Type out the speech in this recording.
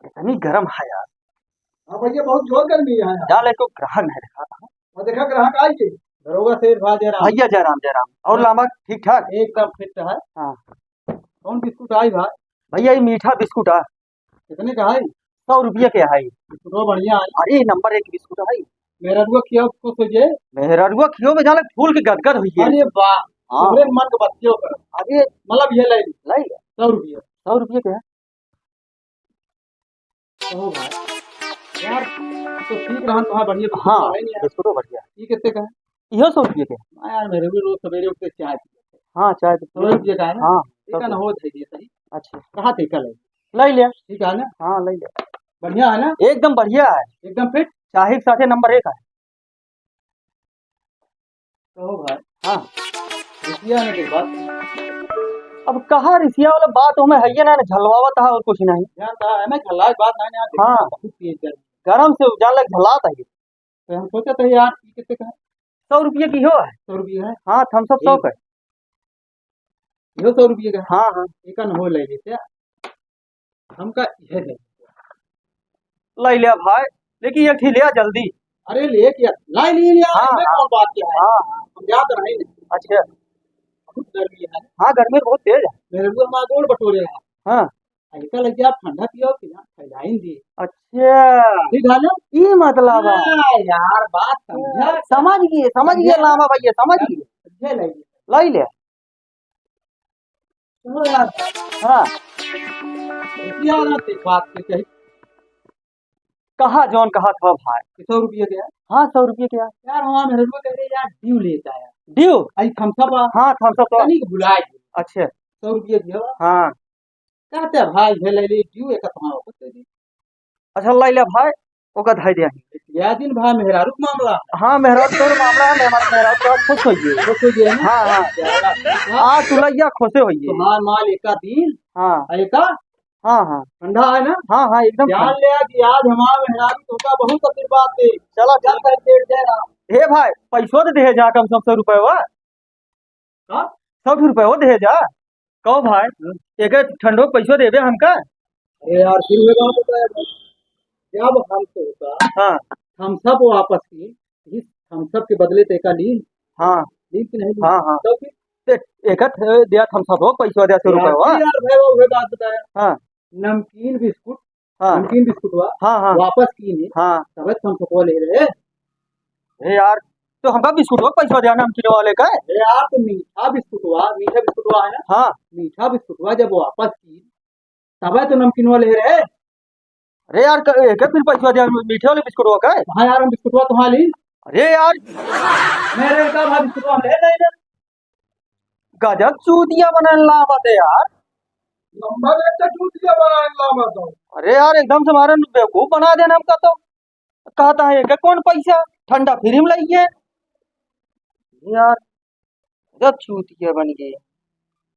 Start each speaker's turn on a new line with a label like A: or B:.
A: इतनी गर्म है यार।
B: हाँ भैया बहुत जोर गर्मी है यहाँ।
A: जाल को ग्राहक नहीं रखा था।
B: और देखा ग्राहक आइए। दरोगा शेर भाई जरा
A: भैया जयराम जयराम और लामा ठीक ठाक।
B: एकदम फिट है।
A: हाँ
B: कौन बिस्कुट आई भाई?
A: भैया ये मीठा बिस्कुट है।
B: कितने का है?
A: 100 रुपये के है।
B: बिस्कुट बढ़िया है।
A: अरे नंबर 1 बिस्कुट है।
B: मेरा रुआ किया उसको सोचिए।
A: मेहररुआ खियो में जाले फूल की गदगद हुई है।
B: अरे वाह।
A: हाँ
B: पूरे मन के बच्चों पर।
A: अरे
B: मतलब ये ले ली
A: लाई
B: 100 रुपये।
A: 100 रुपये के है।
B: कहो भाई यार तो ठीक रहा तुम्हारा बढ़िया बिस्कुट
A: हाँ
B: है नहीं यार।
A: बिस्कुट बढ़िया।
B: ये कितने का है?
A: इहो 100 रुपये के है।
B: हाँ यार मेरे भी रोज सवेरे उठ के चाय पीते हैं।
A: हाँ चाय तो
B: 100 रुपये का है ना?
A: हाँ
B: ठीक है ना, हो जाइए सही।
A: अच्छा
B: कहाँ थे कल?
A: लाई लिया।
B: ठीक है ना?
A: हाँ लाई लिया।
B: बढ़िया है ना?
A: एकदम बढ़िया है।
B: एकदम फिट।
A: चाहे के साथे नंबर 1 है।
B: कहो भाई
A: हाँ
B: रुपया आने के बाद
A: अब कहा रिसिया वाला बात हमें है ये ना झलवावत है और कुछ नहीं।
B: जानता है ना खल्लाज बात नहीं यार।
A: हाँ
B: बहुत तेज गर्मी।
A: गरम से जान लग झलाता है।
B: तो हम सोचा था यार ये कितने का है?
A: 100 रुपये की हो है।
B: 100 रुपये है।
A: हाँ थम्सअप 100 का है।
B: ये 100 रुपये का है।
A: हाँ हाँ
B: एक न हो ले लेते हमका यह है।
A: लाई लिया भाई लेकिन ये लिया जल्दी।
B: अरे ले क्या लाई लिए यार।
A: हाँ
B: इसमें
A: हाँ
B: कौन बात क्या है?
A: हाँ
B: हम जा कर रहे हैं।
A: अच्छा
B: बहुत गर्मी है।
A: हाँ गर्मी बहुत तेज है।
B: मेरे को हमारा गोल बटोरे है।
A: हाँ
B: ऐसा लग गया आप ठंडा पियो कि ना फैलाएंगे।
A: अच्छा
B: ठीक है ना?
A: ये मतलब है।
B: हाँ, यार बात समझा।
A: समझ गए लामा भैया समझ गए।
B: समझे लगे।
A: लाई लिया।
B: चलो यार
A: हाँ
B: रुपया ना थे बात के चाहिए।
A: कहा जौन कहा था भाई।
B: 100 रुपये का है।
A: हाँ 100 रुपये क्या।
B: यार वहाँ मेरे को कह रहे यार ड्यू लेता है।
A: ड्यू।
B: आई थम्सअप
A: हाँ थम्सअप तो
B: तनिक भुलाए।
A: अच्छे
B: 100 रुपये दियो।
A: हाँ
B: कहते हैं भाई ये ले ली ड्यू एक तुम्हारा वापस दे दी।
A: अच्छा लाई लिया भाई ओका धाई दिया।
B: यह दिन भाई मेहरा रुक मामला है।
A: हाँ मेहराज तो मामला है मेहराज तो खुश होइए।
B: वो तो ये है ना।
A: हाँ हाँ हाँ तुलैया खुशे होइए।
B: तुम्हार माल एका दिन
A: हाँ
B: एका
A: हाँ हाँ
B: ठंडा है ना।
A: हाँ हाँ एकदम
B: जान लिया कि आज हमारा मेहरा तुमका बहुत आशीर्वाद दे।
A: चला
B: जा कर पेट दे रहा।
A: हे भाई पैसो तो दे जा कम से कम 100 रुपये हुआ।
B: हाँ
A: 100 रुपये हो दे जा। कहो भाई एक ठंडो पैसो देवे हमका।
B: अरे यार फिर में कहाँ होता है भाई? जब हमसे होता
A: हाँ
B: थम्सअप वापस की इस थम्सअप के बदले ते का लीन
A: हाँ
B: लीन की नहीं ली।
A: हाँ हाँ
B: तो फिर
A: ते एक दिया थम्सअप हो पैसो दिया 100 रुपये
B: यार
A: हुआ।
B: फिर यार भाई वो बात बताया।
A: हाँ
B: नमकीन बिस्कुट
A: हाँ
B: नमकीन बिस्कुट हुआ
A: हाँ हाँ
B: वापस की नहीं।
A: हाँ
B: तब थम्सअप ले रहे।
A: हे यार तो हमका बिस्कुट हो पैसा दिया नमकीन वाले का।
B: अरे यार तो मीठा बिस्कुट हुआ है ना।
A: हाँ
B: मीठा बिस्कुट हुआ जब वापस की तब तो नमकीन वाले रहे।
A: अरे यार एक फिर पैसा दिया मीठे वाले बिस्कुट हो का।
B: हाँ यार हम बिस्कुट हुआ तुम्हारा ली।
A: अरे यार
B: मेरे का भाई बिस्कुट हम ले नहीं ले।
A: गजब चूतिया बनला मत यार।
B: नंबर एक का चूतिया बनाएगा मत।
A: अरे यार एकदम से हमारा बेवकूफ बना देना हमका तो। कहता है कि कौन पैसा ठंडा फ्री में लाइए। यार गजब चूतिया बन गई।